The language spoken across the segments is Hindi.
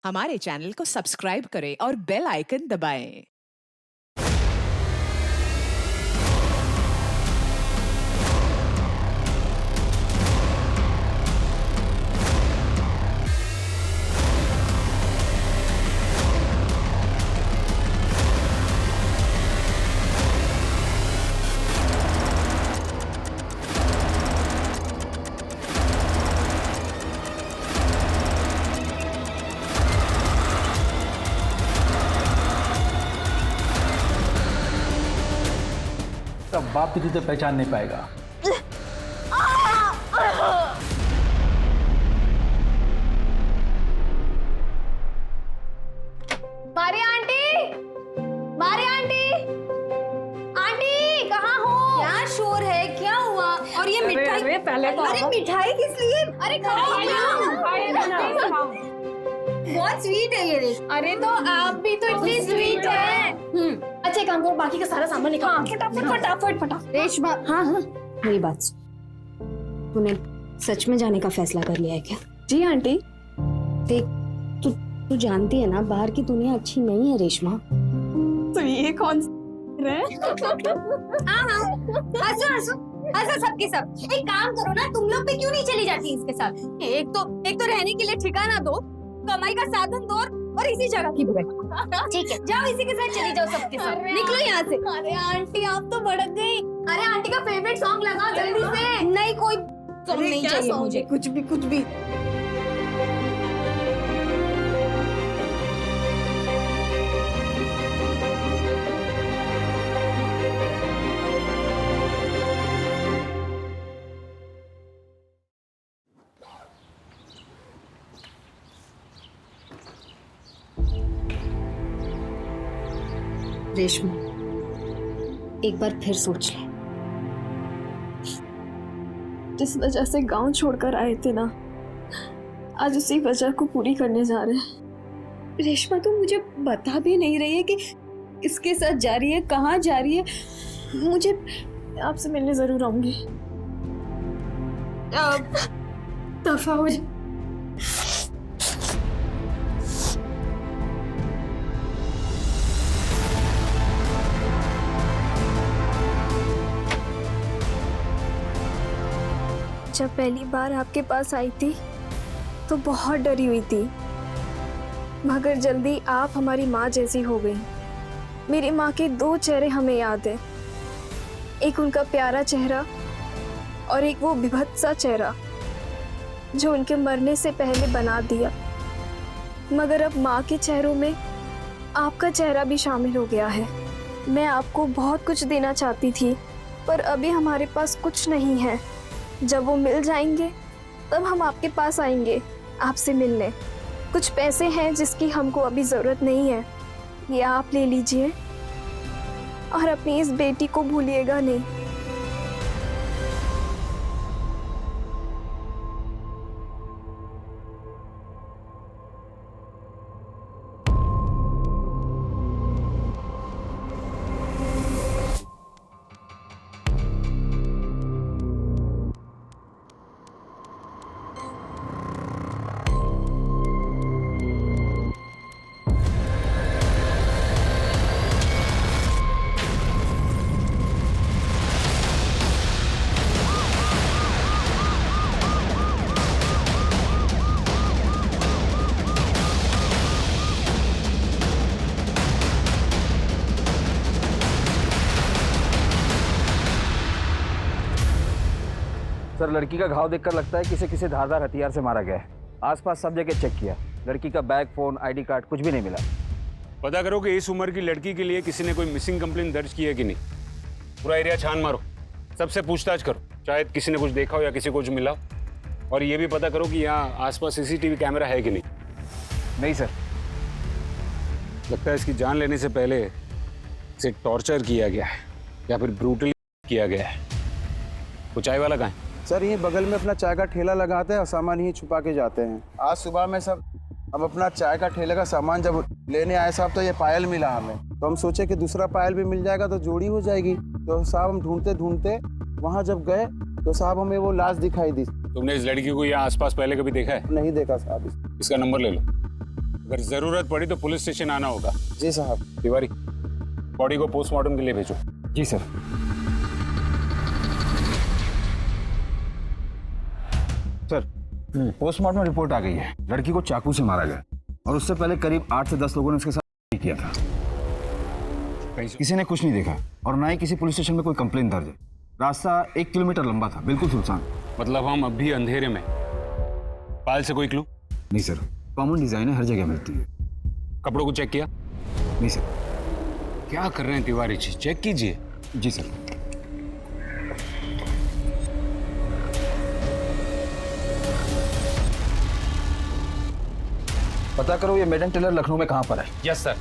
हमारे चैनल को सब्सक्राइब करें और बेल आइकन दबाएं। तब बाप भी तुझे पहचान नहीं पाएगा। Maria aunty, Maria aunty, aunty कहाँ हो? क्या शोर है, क्या हुआ? और ये मिठाई? अरे पहले तो अरे मिठाई किस लिए? अरे बहुत स्वीट है ये। अरे तो आप भी तो इतनी स्वीट है। अच्छा काम करो, बाकी का सारा सामान निकालो। फटाफट फटाफट फटाफट। रेशमा, हाँ मेरी बात सुन। तूने सच में जाने का फैसला कर लिया है क्या? जी आंटी। देख, तू जानती है ना बाहर की दुनिया अच्छी नहीं है रेशमा। तो ये कौन हंसो हंसो हंसो सबके सब। एक काम करो ना, तुम लोग भी क्यों नहीं चली जाती इसके साथ? एक तो रहने के लिए ठिकाना दो, कमाई का साधन दो और इसी जगह की बुराई। ठीक है, जाओ इसी के साथ चली जाओ सबके साथ। निकलो यहाँ से। अरे आंटी आप तो भड़क गई। अरे आंटी का फेवरेट सॉन्ग लगाओ जल्दी से। नहीं कोई सॉन्ग नहीं चाहिए मुझे। कुछ भी। रेशमा, एक बार फिर सोच ले। जिस वजह से गांव छोड़कर आए थे ना, आज उसी वजह को पूरी करने जा रहे हैं। रेशमा, तू मुझे बता भी नहीं रही है कि किसके साथ जा रही है, कहाँ जा रही है। मुझे आपसे मिलने जरूर आऊंगी। दफा हो जा। जब पहली बार आपके पास आई थी तो बहुत डरी हुई थी, मगर जल्दी आप हमारी माँ जैसी हो गई। मेरी माँ के दो चेहरे हमें याद है, एक उनका प्यारा चेहरा और एक वो विभत्सा चेहरा जो उनके मरने से पहले बना दिया। मगर अब माँ के चेहरों में आपका चेहरा भी शामिल हो गया है। मैं आपको बहुत कुछ देना चाहती थी, पर अभी हमारे पास कुछ नहीं है। जब वो मिल जाएंगे तब हम आपके पास आएंगे आपसे मिलने। कुछ पैसे हैं जिसकी हमको अभी ज़रूरत नहीं है, ये आप ले लीजिए और अपनी इस बेटी को भूलिएगा नहीं। सर, लड़की का घाव देखकर लगता है कि इसे किसी धारदार हथियार से मारा गया है। आसपास सब जगह चेक किया, लड़की का बैग, फोन, आईडी कार्ड कुछ भी नहीं मिला। पता करो कि इस उम्र की लड़की के लिए किसी ने कोई मिसिंग कंप्लेंट दर्ज की है कि नहीं। पूरा एरिया छान मारो, सबसे पूछताछ करो, शायद किसी ने कुछ देखा हो या किसी को कुछ मिला। और ये भी पता करो कि यहाँ आसपास सीसीटीवी कैमरा है कि नहीं। नहीं सर। लगता है इसकी जान लेने से पहले इसे टॉर्चर किया गया है या फिर ब्रूटली किया गया है। वो चाय वाला कहाँ है? सर ये बगल में अपना चाय का ठेला लगाते हैं और सामान ही छुपा के जाते हैं। आज सुबह में सब अब अपना चाय का ठेले का सामान जब लेने आए साहब तो ये पायल मिला हमें, तो हम सोचे कि दूसरा पायल भी मिल जाएगा तो जोड़ी हो जाएगी। तो साहब हम ढूंढते ढूंढते वहाँ जब गए तो साहब हमें वो लाश दिखाई दी। तुमने इस लड़की को यहाँ आसपास पहले कभी देखा है? नहीं देखा साहब। इसका नंबर ले लो। अगर जरूरत पड़ी तो पुलिस स्टेशन आना होगा। जी साहब। तिवारी, बॉडी को पोस्टमार्टम के लिए भेजो। जी सर। सर, पोस्टमार्टम रिपोर्ट आ गई है। लड़की को चाकू से मारा गया और उससे पहले करीब 8 से 10 लोगों ने उसके साथ किया था। किसी ने कुछ नहीं देखा और ना ही किसी पुलिस स्टेशन में कोई कंप्लेंट दर्ज है। रास्ता 1 किलोमीटर लंबा था, बिल्कुल सुनसान। मतलब हम अभी अंधेरे में। पायल से कोई क्लू? नहीं सर, कॉमन डिजाइन है, हर जगह मिलती है। कपड़ों को चेक किया? नहीं सर। क्या कर रहे हैं तिवारी जी, चेक कीजिए। जी सर। पता करो ये मेडन टेलर लखनऊ में कहाँ पर है। Yes sir.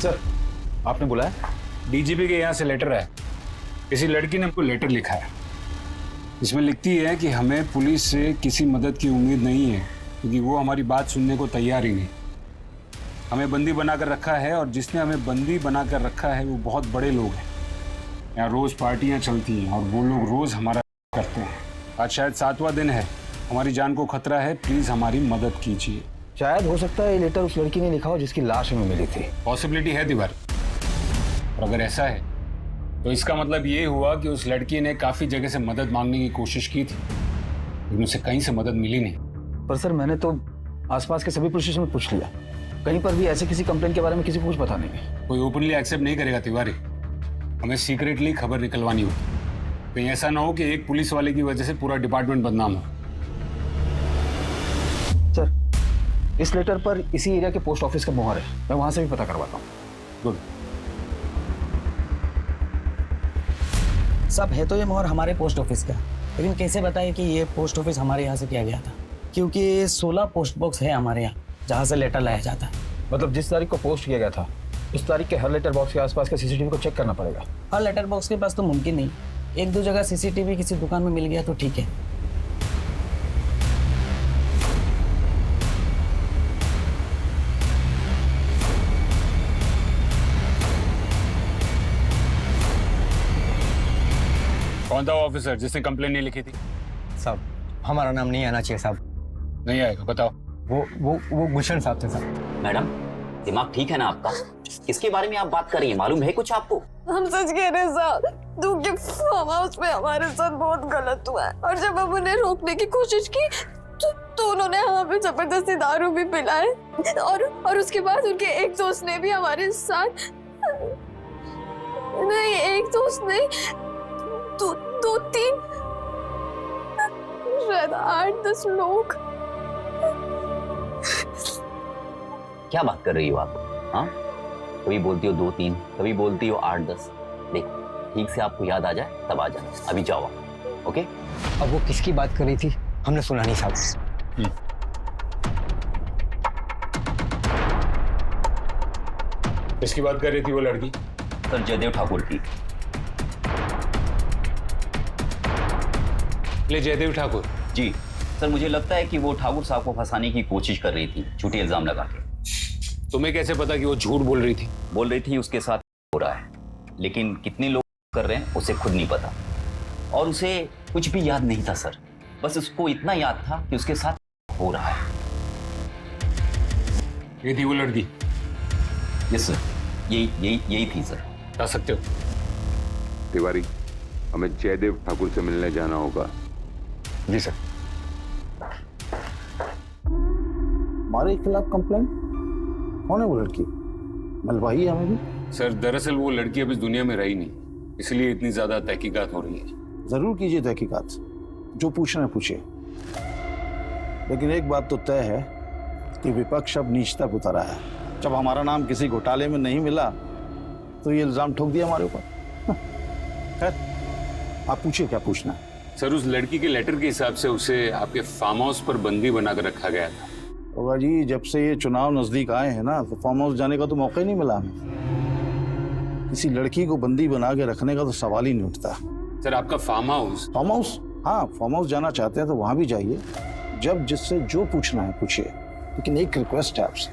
सर, आपने बुलाया? डीजीपी के यहाँ से लेटर है। किसी लड़की ने हमको लेटर लिखा है। इसमें लिखती है कि हमें पुलिस से किसी मदद की उम्मीद नहीं है क्योंकि वो हमारी बात सुनने को तैयार ही नहीं। हमें बंदी बनाकर रखा है और जिसने हमें बंदी बनाकर रखा है वो बहुत बड़े लोग हैं। यहाँ रोज़ पार्टियाँ चलती हैं और वो लोग रोज़ हमारा करते हैं। आज शायद 7वां दिन है। हमारी जान को खतरा है, प्लीज़ हमारी मदद कीजिए। शायद हो सकता है ये लेटर उस लड़की ने लिखा हो जिसकी लाश हमें मिली थी। पॉसिबिलिटी है तिवारी, और अगर ऐसा है तो इसका मतलब ये हुआ कि उस लड़की ने काफ़ी जगह से मदद मांगने की कोशिश की थी लेकिन उसे कहीं से मदद मिली नहीं। पर सर, मैंने तो आसपास के सभी पुलिस स्टेशन में पूछ लिया, कहीं पर भी ऐसे किसी कंप्लेंट के बारे में किसी को कुछ पता नहीं है। कोई ओपनली एक्सेप्ट नहीं करेगा तिवारी। हमें सीक्रेटली खबर निकलवानी होगी। कहीं ऐसा ना हो कि एक पुलिस वाले की वजह से पूरा डिपार्टमेंट बदनाम हो। सर, इस लेटर पर इसी एरिया के पोस्ट ऑफिस का मोहर है, मैं वहां से भी पता करवाता हूँ। गुड। सब है तो ये मोहर हमारे पोस्ट ऑफिस का, लेकिन कैसे बताए कि ये पोस्ट ऑफिस हमारे यहाँ से किया गया था? क्योंकि 16 पोस्ट बॉक्स है हमारे यहाँ जहाँ से लेटर लाया जाता है। मतलब जिस तारीख को पोस्ट किया गया था उस तारीख के हर लेटर बॉक्स के आसपास के सीसीटीवी को चेक करना पड़ेगा। हर लेटर बॉक्स के पास तो मुमकिन नहीं, 1-2 जगह सीसीटीवी किसी दुकान में मिल गया तो ठीक है। कौन था वो ऑफिसर जिसने कंप्लेन नहीं लिखी थी? साहब, हमारा नाम नहीं आना चाहिए साहब। नहीं आएगा, बताओ। वो गुलशन साहब थे साहब। मैडम, दिमाग ठीक है ना आपका? किसके बारे में आप बात कर रही हैं, मालूम है कुछ आपको? हम सच कह रहे हैं साहब, दूध के फार्म हाउस में हमारे साथ बहुत गलत हुआ है और जब हम उन्हें रोकने की कोशिश की तो उन्होंने हमें पे जबरदस्ती दारू भी पिलाए और उसके बाद उनके एक दोस्त ने भी हमारे साथ, नहीं एक दोस्त नहीं, 2-3 शायद 8-10 लोग। क्या बात कर रही हो आप? हाँ, कभी बोलती हो 2-3, कभी बोलती हो 8-10। देखो, ठीक से आपको याद आ जाए तब आ जाना। अभी जाओ आप, ओके? अब वो किसकी बात कर रही थी हमने सुना नहीं साहब। किसकी बात कर रही थी वो लड़की? सर, जयदेव ठाकुर की। ले जयदेव ठाकुर जी सर, मुझे लगता है कि वो ठाकुर साहब को फंसाने की कोशिश कर रही थी, झूठी इल्जाम लगा के। तुम्हें कैसे पता कि वो झूठ बोल रही थी? बोल रही थी उसके साथ हो रहा है, लेकिन कितने लोग कर रहे हैं उसे खुद नहीं पता और उसे कुछ भी याद नहीं था सर। बस उसको इतना याद था कि उसके साथ हो रहा है। ये थी वो लड़की? यस सर, यही थी सर। बता सकते हो? तिवारी, हमें जयदेव ठाकुर से मिलने जाना होगा। जी सर। हमारे खिलाफ कंप्लेंट? कौन है वो लड़की? मलवाई है हमें भी। सर, दरअसल वो लड़की अब इस दुनिया में रही नहीं, इसलिए इतनी ज्यादा तहकीकात हो रही है। जरूर कीजिए तहकीकात, जो पूछना है पूछिए, लेकिन एक बात तो तय है कि विपक्ष अब नीच तक उतरा है। जब हमारा नाम किसी घोटाले में नहीं मिला तो ये इल्जाम ठोक दिया हमारे ऊपर। खैर, आप पूछिए क्या पूछना है। सर, उस लड़की के लेटर के हिसाब से उसे आपके फार्म हाउस पर बंदी बनाकर रखा गया था। होगा जी, जब से ये चुनाव नजदीक आए हैं ना तो फार्म हाउस जाने का तो मौका ही नहीं मिला हमें। किसी लड़की को बंदी बना के रखने का तो सवाल ही नहीं उठता। सर, आपका फार्म हाउस? फार्म हाउस, हाँ, फार्म हाउस जाना चाहते हैं तो वहां भी जाइए। जब जिससे जो पूछना है पूछिए, लेकिन एक रिक्वेस्ट है आपसे,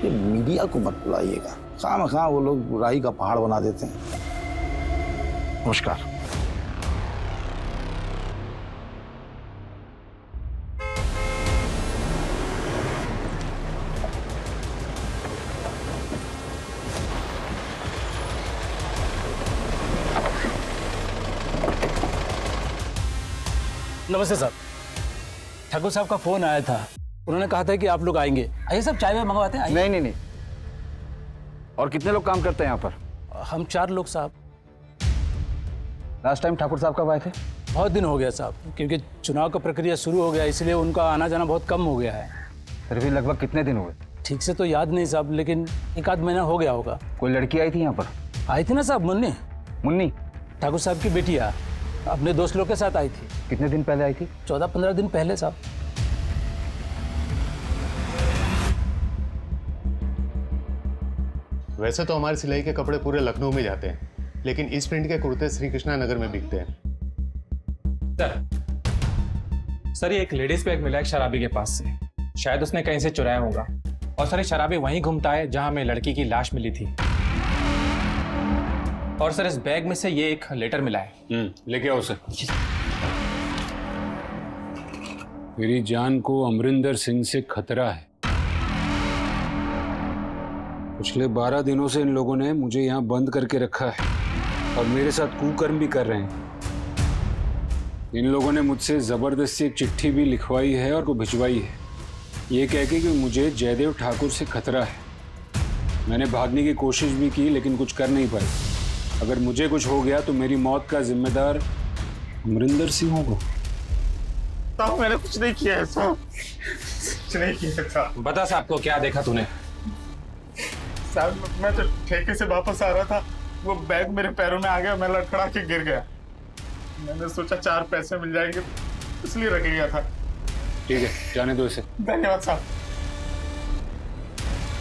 ये मीडिया को मत बुलाइएगा। खामखा वो लोग राई का पहाड़ बना देते हैं। नमस्कार। नमस्ते साहब। ठाकुर साहब का फोन आया था, उन्होंने कहा था कि आप लोग आएंगे। आइए सब चाय में मंगवाते हैं। आइए। नहीं। और कितने लोग काम करते हैं यहाँ पर? हम 4 लोग साहब। लास्ट टाइम ठाकुर साहब कब आए थे? बहुत दिन हो गया साहब, क्योंकि चुनाव का प्रक्रिया शुरू हो गया, इसलिए उनका आना जाना बहुत कम हो गया है। फिर भी लगभग कितने दिन हुए? ठीक से तो याद नहीं साहब, लेकिन 1 आध महीना हो गया होगा। कोई लड़की आई थी यहाँ पर? आई थी ना साहब, मुन्नी। मुन्नी? ठाकुर साहब की बेटिया अपने दोस्त लोग के साथ आई थी। कितने दिन पहले आई थी? 14-15 दिन पहले साहब। वैसे तो हमारे सिलाई के कपड़े पूरे लखनऊ में जाते हैं, लेकिन इस प्रिंट के कुर्ते श्री कृष्णा नगर में बिकते हैं। सर ये एक लेडीज बैग मिला है शराबी के पास से, शायद उसने कहीं से चुराया होगा। और सर ये शराबी वहीं घूमता है जहां हमें लड़की की लाश मिली थी। और सर इस बैग में से ये एक लेटर मिला है। लेके आओ सर। मेरी जान को अमरिंदर सिंह से खतरा है। पिछले 12 दिनों से इन लोगों ने मुझे यहाँ बंद करके रखा है और मेरे साथ कुकर्म भी कर रहे हैं। इन लोगों ने मुझसे जबरदस्ती एक चिट्ठी भी लिखवाई है और को भिजवाई है, ये कह के कि मुझे जयदेव ठाकुर से खतरा है। मैंने भागने की कोशिश भी की लेकिन कुछ कर नहीं पाई। अगर मुझे कुछ हो गया तो मेरी मौत का जिम्मेदार अमरिंदर सिंह होगा। साहब मैंने कुछ नहीं किया है साहब, कुछ नहीं किया साहब। बता साहब को क्या देखा तूने? साहब मैं तो ठेके से वापस आ रहा था, वो बैग मेरे पैरों में आ गया, मैं लड़खड़ा के गिर गया। मैंने सोचा 4 पैसे मिल जाएंगे इसलिए रख लिया था। ठीक है, जाने दो इसे। धन्यवाद साहब।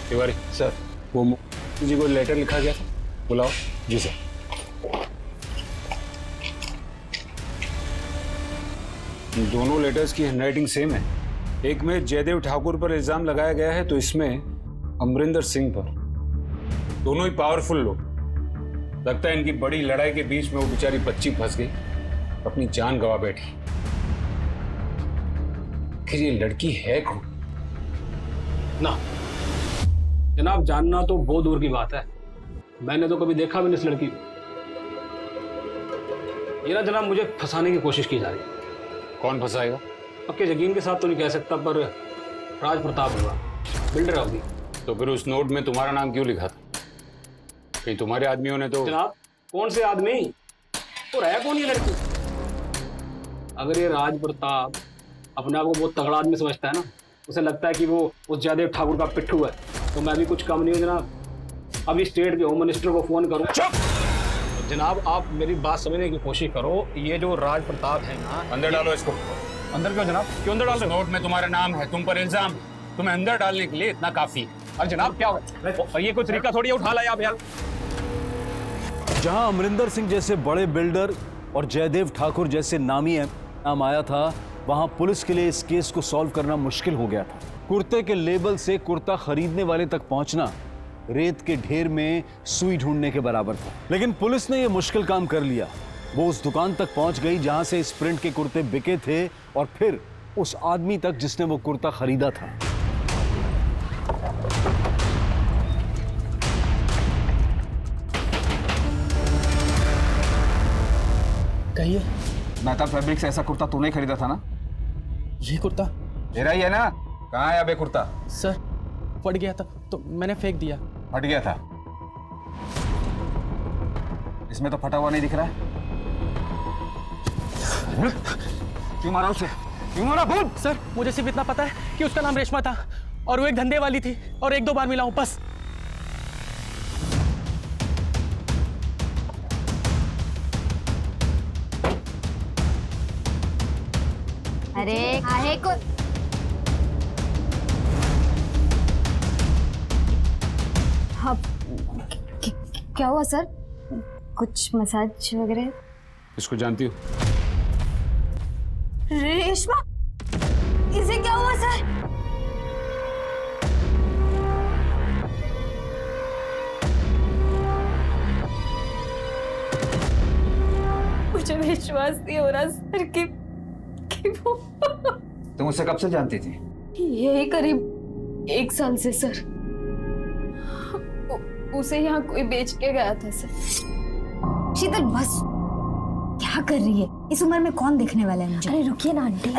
तिवारी सर, वो जी को लेटर लिखा गया था, बुलाओ। जी सर। दोनों लेटर्स की हैंडराइटिंग सेम है। एक में जयदेव ठाकुर पर इल्जाम लगाया गया है तो इसमें अमरिंदर सिंह पर। दोनों ही पावरफुल लोग। लगता है इनकी बड़ी लड़ाई के बीच में वो बेचारी बच्ची फंस गई, अपनी जान गंवा बैठी। फिर ये लड़की है कौन? ना जनाब, जानना तो बहुत दूर की बात है, मैंने तो कभी देखा भी नहीं इस लड़की को। ये ना जनाब मुझे फंसाने की कोशिश की जा रही है। कौन फंसाएगा? पक्के यकीन के साथ तो नहीं कह सकता, पर राज प्रताप होगा, बिल्डर होगी। तो फिर उस नोट में तुम्हारा नाम क्यों लिखा था? कहीं तुम्हारे आदमियों ने तो। जनाब कौन से आदमी, तो रहा कौन ये लड़की? अगर ये राज प्रताप अपने आप को बहुत तगड़ा आदमी समझता है ना, उसे लगता है कि वो उस जयदेव ठाकुर का पिट्ठू है, तो मैं भी कुछ कम नहीं हूँ जनाब। अभी स्टेट के होम मिनिस्टर को फोन करूँ। जनाब आप मेरी बात समझने की कोशिश करो, ये जो राज प्रताप है ना। अंदर डालो इसको। अंदर क्यों जनाब, क्यों अंदर डाल रहे हो? नोट में तुम्हारा नाम है, तुम पर इल्जाम, तुम्हें अंदर डालने के लिए इतना काफी। अरे जनाब क्या होगा, ये कोई तरीका थोड़ी है उठा लाया आप यार। जहां अमरिंदर सिंह जैसे बड़े बिल्डर और जयदेव ठाकुर जैसे नामी नाम आया था, वहां पुलिस के लिए इस केस को सॉल्व करना मुश्किल हो गया था। कुर्ते के लेबल से कुर्ता खरीदने वाले तक पहुंचना रेत के ढेर में सुई ढूंढने के बराबर था। लेकिन पुलिस ने यह मुश्किल काम कर लिया। वो उस दुकान तक पहुंच गई जहां से इस प्रिंट के कुर्ते बिके थे, और फिर उस आदमी तक जिसने वो कुर्ता खरीदा था। कहिए। मेहता फैब्रिक से ऐसा कुर्ता तूने खरीदा था ना? ये कुर्ता तेरा ही है ना? कहाँ है अबे कुर्ता? सर फट गया था तो मैंने फेंक दिया। फट गया था? इसमें तो फटा हुआ नहीं दिख रहा है। क्यों मारा उसे? क्यों मारा? बोल। सर मुझे सिर्फ इतना पता है कि उसका नाम रेशमा था और वो एक धंधे वाली थी, और 1-2 बार मिला हूं बस। अरे आहे को हाँ, क्या हुआ सर? कुछ मसाज वगैरह? इसको जानती हो? रेशमा, इसे क्या हुआ सर? मुझे विश्वास नहीं हो रहा सर कि वो तुम उससे कब से जानती थी? यही करीब 1 साल से सर। उसे यहाँ कोई बेच के गया था सर। शीतल बस, क्या क्या कर रही है? इस उम्र में कौन देखने वाला है मुझे? अरे रुकिए ना आंटी।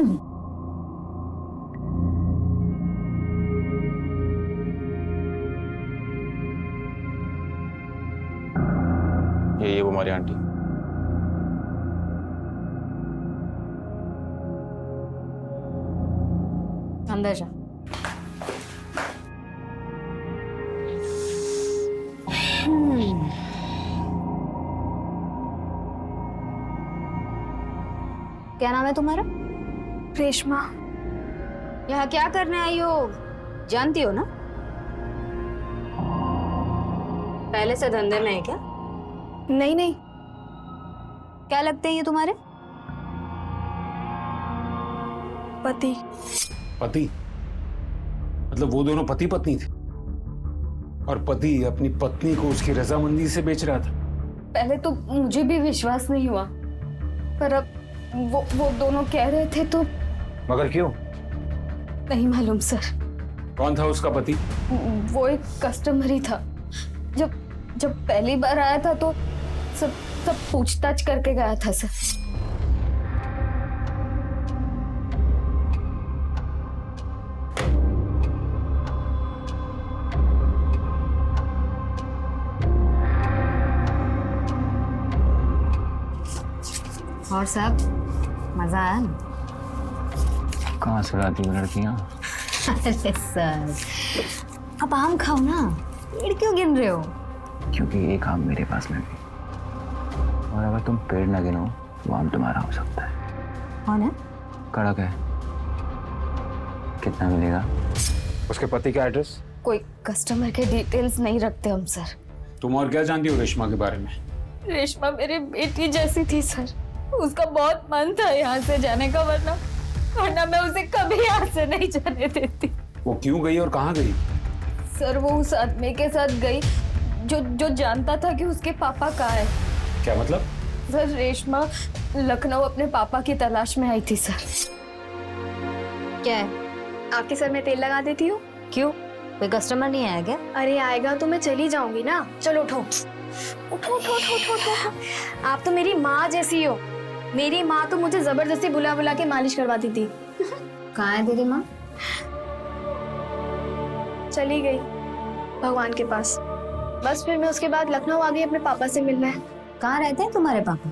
ये वो हमारी आंटी। अंदर जा। क्या नाम है तुम्हारा? रेशमा। यहाँ क्या करने आई हो? जानती हो ना? पहले से धंधे में है क्या? नहीं नहीं। क्या लगते हैं ये तुम्हारे? पति। पति? मतलब वो दोनों पति पत्नी थे और पति अपनी पत्नी को उसकी रजामंदी से बेच रहा था। पहले तो मुझे भी विश्वास नहीं हुआ, पर अब वो दोनों कह रहे थे तो मगर क्यों? नहीं मालूम सर। कौन था उसका पति? वो एक कस्टमर ही था। जब पहली बार आया था तो सब पूछताछ करके गया था सर। और सब मजा आया ना? कहाँ से लाती हो लड़कियाँ? अरे सर, अब आम खाओ ना, पेड़ क्यों गिन रहे हो? क्योंकि एक आम मेरे पास में भी, और अगर तुम पेड़ न गिनो वो आम तुम्हारा हो सकता है। कौन है? कड़क है। कितना मिलेगा? उसके पति का एड्रेस? कोई कस्टमर के डिटेल्स नहीं रखते हम सर। तुम और क्या जानती हो रेशमा के बारे में? रेशमा मेरी बेटी जैसी थी सर। उसका बहुत मन था यहाँ से जाने का, वरना मैं उसे कभी यहाँ से नहीं जाने देती। वो क्यों गई और कहाँ गई? सर वो उस आदमी के साथ गई जो जानता था कि उसके पापा कहाँ है। क्या मतलब? सर रेशमा लखनऊ अपने पापा की तलाश में आई थी सर। क्या है? आपके सर में तेल लगा देती हूँ। क्यों? कोई कस्टमर नहीं आया क्या? अरे आएगा तो मैं चली जाऊंगी ना। चलो उठो उठो उठो उठो उठो उठो। आप तो मेरी माँ जैसी हो। मेरी माँ तो मुझे जबरदस्ती बुला बुला के मालिश करवाती थी। कहाँ है तेरी माँ? चली गई भगवान के पास। बस फिर मैं उसके बाद लखनऊ आ गई अपने पापा से मिलने। कहाँ रहते हैं तुम्हारे पापा?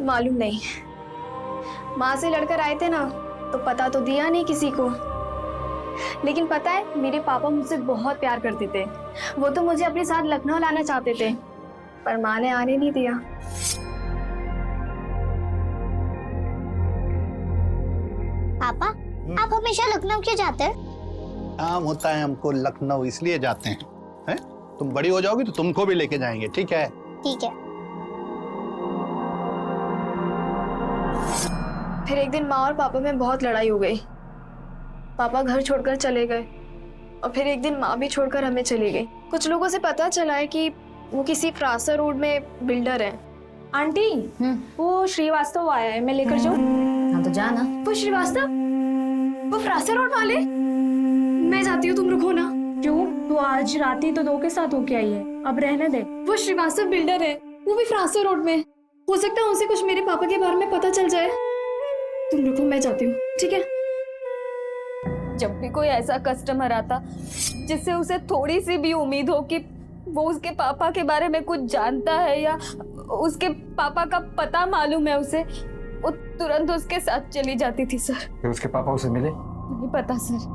मालूम नहीं, माँ से लड़कर आए थे ना तो पता तो दिया नहीं किसी को। लेकिन पता है मेरे पापा मुझसे बहुत प्यार करते थे। वो तो मुझे अपने साथ लखनऊ लाना चाहते थे, पर माँ ने आने नहीं दिया। पापा, आप हमेशा लखनऊ क्यों जाते हैं? काम होता है हमको लखनऊ, इसलिए जाते हैं। हैं? तुम बड़ी हो जाओगी तो तुमको भी लेके जाएंगे, ठीक है? ठीक है। फिर एक दिन माँ और पापा में बहुत लड़ाई हो गई। पापा घर छोड़कर चले गए और फिर एक दिन माँ भी छोड़कर हमें चली गई। कुछ लोगों से पता चला है कि वो किसी फ्रासर रोड में बिल्डर है। आंटी, वो श्रीवास्तव आया है, मैं लेकर जाऊँ? हाँ तो जाना। वो श्रीवास्तव, वो फ्रासर रोड वाले? मैं जाती हूँ, तुम रुको ना। क्यों? तो आज रात ही तो दो के साथ होके आई है, अब रहने दे। वो श्रीवास्तव बिल्डर है, वो भी फ्रासर रोड में। हो सकता है उसे कुछ मेरे पापा के बारे में पता चल जाए। तुम रुको, मैं जाती हूँ, ठीक है? जब भी कोई ऐसा कस्टमर आता जिससे उसे थोड़ी सी भी उम्मीद हो कि वो उसके पापा के बारे में कुछ जानता है या उसके पापा का पता मालूम है उसे, वो तुरंत उसके साथ चली जाती थी सर। फिर उसके पापा उसे मिले? नहीं पता सर,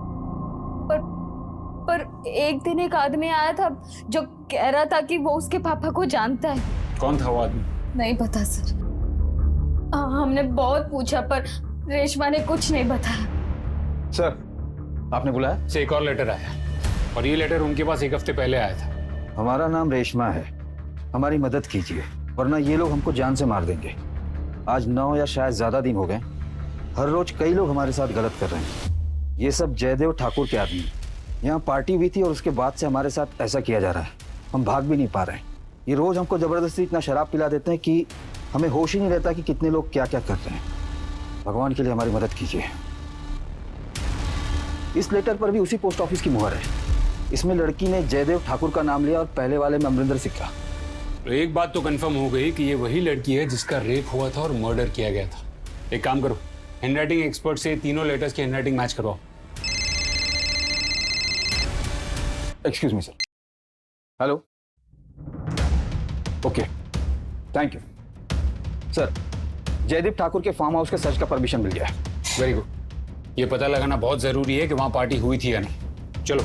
पर एक दिन एक आदमी आया था जो कह रहा था कि वो उसके पापा को जानता है। कौन था वो आदमी? नहीं पता सर। हमने बहुत पूछा पर रेशमा ने कुछ नहीं बताया। सर, आपने बुलाया? से एक और लेटर आया और ये लेटर उनके पास एक हफ्ते पहले आया था। हमारा नाम रेशमा है, हमारी मदद कीजिए वरना ये लोग हमको जान से मार देंगे। आज 9 या शायद ज्यादा दिन हो गए, हर रोज कई लोग हमारे साथ गलत कर रहे हैं। ये सब जयदेव ठाकुर के आदमी। यहाँ पार्टी हुई थी और उसके बाद से हमारे साथ ऐसा किया जा रहा है। हम भाग भी नहीं पा रहे हैं। ये रोज हमको जबरदस्ती इतना शराब पिला देते हैं कि हमें होश ही नहीं रहता कि कितने लोग क्या क्या कर रहे हैं। भगवान के लिए हमारी मदद कीजिए। इस लेटर पर भी उसी पोस्ट ऑफिस की मुहर है। इसमें लड़की ने जयदेव ठाकुर का नाम लिया और पहले वाले में अमरिंदर सिक्का। तो एक बात तो कंफर्म हो गई कि ये वही लड़की है जिसका रेप हुआ था और मर्डर किया गया था। एक काम करो, हैंडराइटिंग एक्सपर्ट से तीनों लेटर्स की हैंडराइटिंग मैच करवाओ। Excuse me sir. Hello. Okay, thank you sir. Jaideep Thakur के फार्म हाउस के सर्च का परमिशन मिल गया है। Very good. ये पता लगाना बहुत जरूरी है कि वहां पार्टी हुई थी या नहीं। चलो।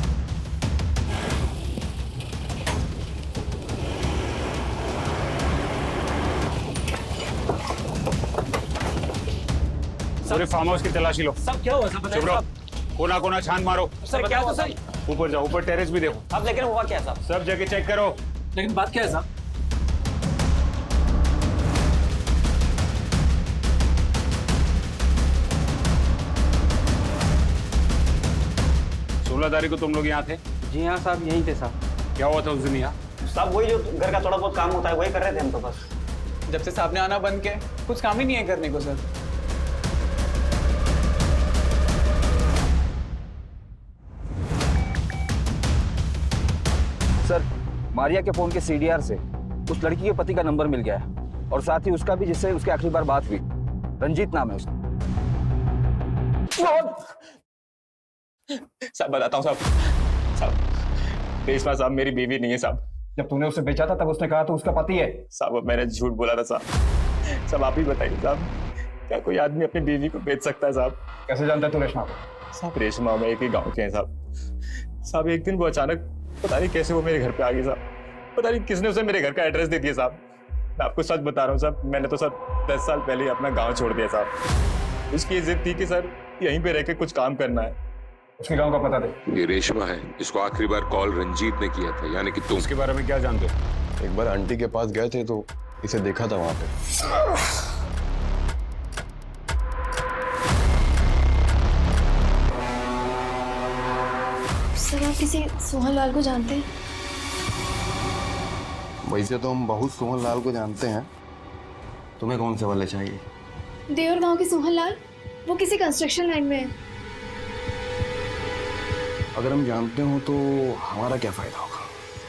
पूरे फार्म हाउस की तलाशी लो। सब क्या हुआ सब बताइए चुप रहो। साहब। कोना कोना छान मारो। सर क्या हुआ सर? ऊपर जाओ, ऊपर टेरेस भी देखो। अब लेकिन हुआ क्या है साहब? सब जगह चेक करो। लेकिन बात क्या है साहब? तारीख को तुम लोग यहाँ थे? जी हाँ साहब, यहीं थे साहब। क्या हुआ था उस दिन यहाँ? साहब वही जो घर का थोड़ा बहुत काम होता है वही कर रहे थे हम तो बस। जब से साहब ने आना बंद किया कुछ काम ही नहीं है करने को सर। सर, मारिया के फोन के सीडीआर से उस लड़की के पति का नंबर मिल गया है और साथ ही उसका भी जिससे उसकी आखिरी बार बात हुई। रंजीत नाम है उसका। साहब बताता हूँ साहब, रेशमा साहब मेरी बीवी नहीं है साहब। जब तूने उसे बेचा था तब उसने कहा तो उसका पति है। साहब मैंने झूठ बोला था साहब। साहब आप ही बताइए साहब, क्या कोई आदमी अपनी बीवी को बेच सकता है साहब? कैसे जानता है तू रेशमा को? साहब रेशमा में एक ही गाँव के हैं साहब। साहब एक दिन वो अचानक पता नहीं कैसे वो मेरे घर पे आ गई साहब। पता नहीं किसने उसे मेरे घर का एड्रेस दे दिया साहब। मैं आपको सच बता रहा हूँ साहब, मैंने तो सर 10 साल पहले ही अपना गाँव छोड़ दिया साहब। उसकी जिद थी कि सर यहीं पे रह के कुछ काम करना है। उसके गांव का पता दे। ये रेशमा है, इसको आखिरी बार कॉल रंजीत ने किया था, यानी कि तुम। इसके बारे में क्या जानते हो? एक बार आंटी के पास गए थे तो इसे देखा था वहां पे। सर आप किसी सोहन लाल को जानते हैं? वैसे तो हम बहुत सोहन लाल को जानते हैं। तुम्हें कौन से वाले चाहिए? देवर गांव के सोहन लाल, वो किसी कंस्ट्रक्शन लाइन में है। अगर हम जानते हो तो हमारा क्या फायदा होगा?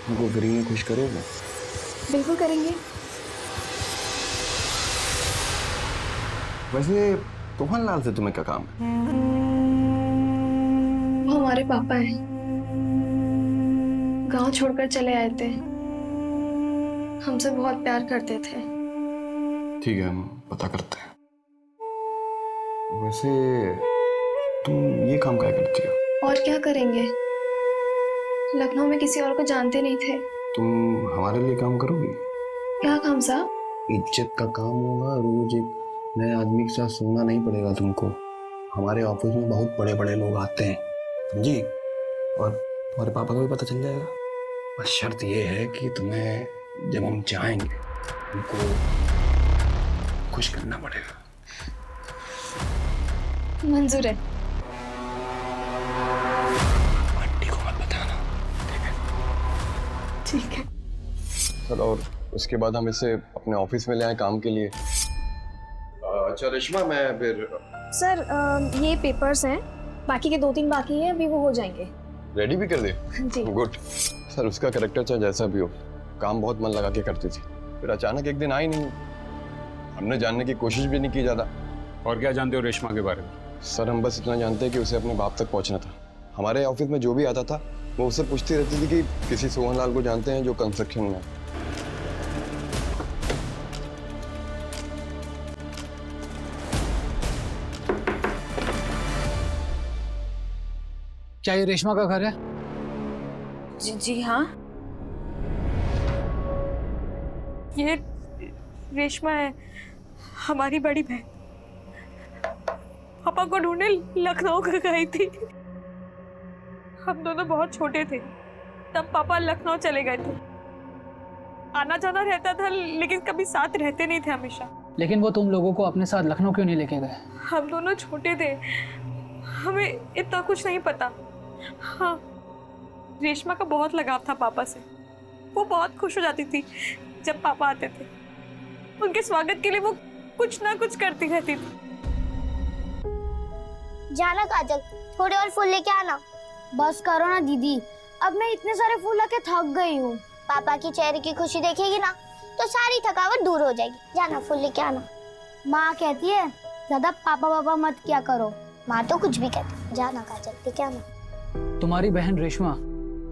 हमको फ्री में खुश करोगे? बिल्कुल करेंगे। वैसे सोहन लाल से तुम्हें क्या काम है? वो हमारे पापा हैं, गांव छोड़कर चले आए थे, हमसे बहुत प्यार करते थे। ठीक है, हम पता करते हैं। वैसे तुम ये काम क्या करती हो? और क्या करेंगे, लखनऊ में किसी और को जानते नहीं थे। तुम हमारे लिए काम करोगी? क्या काम साहब? इज्जत का काम होगा, रोज एक नए आदमी के साथ सोना नहीं पड़ेगा तुमको। हमारे ऑफिस में बहुत बड़े बड़े लोग आते हैं, समझी? और तुम्हारे पापा को भी पता चल जाएगा। बस शर्त ये है कि तुम्हें जब हम जाएंगे उनको खुश करना पड़ेगा। मंजूर है। आंटी को मत बताना, ठीक है। सर, और उसके बाद हम इसे अपने ऑफिस में ले आए काम के लिए। अच्छा रेशमा, मैं फिर सर ये पेपर्स हैं, बाकी के 2-3 बाकी हैं, अभी वो हो जाएंगे। रेडी भी कर दे? जी। गुड। सर उसका कैरेक्टर चाहे जैसा भी हो, काम बहुत मन लगा के करती थी, फिर अचानक एक दिन आई नहीं। हमने जानने की कोशिश भी नहीं की ज़्यादा। और क्या जानते हो रेशमा के बारे में? सर हम बस इतना जानते हैं कि उसे अपने बाप तक पहुंचना था। हमारे ऑफिस में जो भी आता था वो उससे पूछती रहती थी कि किसी सोहन लाल को जानते हैं जो कंस्ट्रक्शन में है। क्या ये रेशमा का घर है? जी हाँ, ये रेशमा है, हमारी बड़ी बहन। पापा को ढूंढने लखनऊ गई थी। हम दोनों बहुत छोटे थे तब पापा लखनऊ चले गए थे। आना जाना रहता था लेकिन कभी साथ रहते नहीं थे हमेशा। लेकिन वो तुम लोगों को अपने साथ लखनऊ क्यों नहीं लेके गए? हम दोनों छोटे थे, हमें इतना कुछ नहीं पता। हाँ, रेशमा का बहुत लगाव था पापा से। वो बहुत खुश हो जाती थी जब पापा आते थे। उनके स्वागत के लिए वो कुछ ना कुछ करती रहती थी। जाना काजल, थोड़े और फूल लेके आना। बस करो ना दीदी, अब मैं इतने सारे फूल लेके थक गई हूँ। पापा की चेहरे की खुशी देखेगी ना, तो सारी थकावट दूर हो जाएगी। जाना फूल लेके आना। माँ कहती है ज्यादा पापा पापा मत क्या करो। माँ तो कुछ भी कहती। जाना काजल, लेके आना। तुम्हारी बहन रेशमा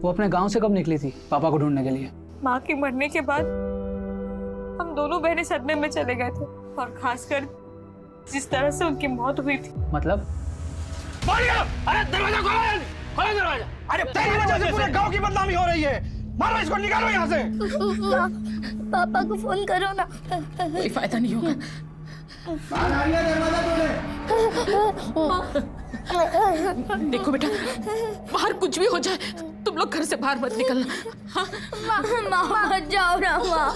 वो अपने गांव से कब निकली थी पापा को ढूंढने के लिए? माँ के मरने के बाद हम दोनों बहनें सदमे में चले गए थे, और खासकर जिस तरह से उनकी मौत हुई थी। मतलब? अरे दरवाजा खोलो, खोलो दरवाजा। अरे तेरी वजह से पूरे गांव की बदनामी हो रही है। मारो इसको, निकालो यहाँ से। पापा को फोन करो ना। कोई फायदा नहीं होगा। देखो बेटा, बाहर कुछ भी हो जाए तुम लोग घर से बाहर मत निकलना। हाँ? माँ मत जाओ ना माँ।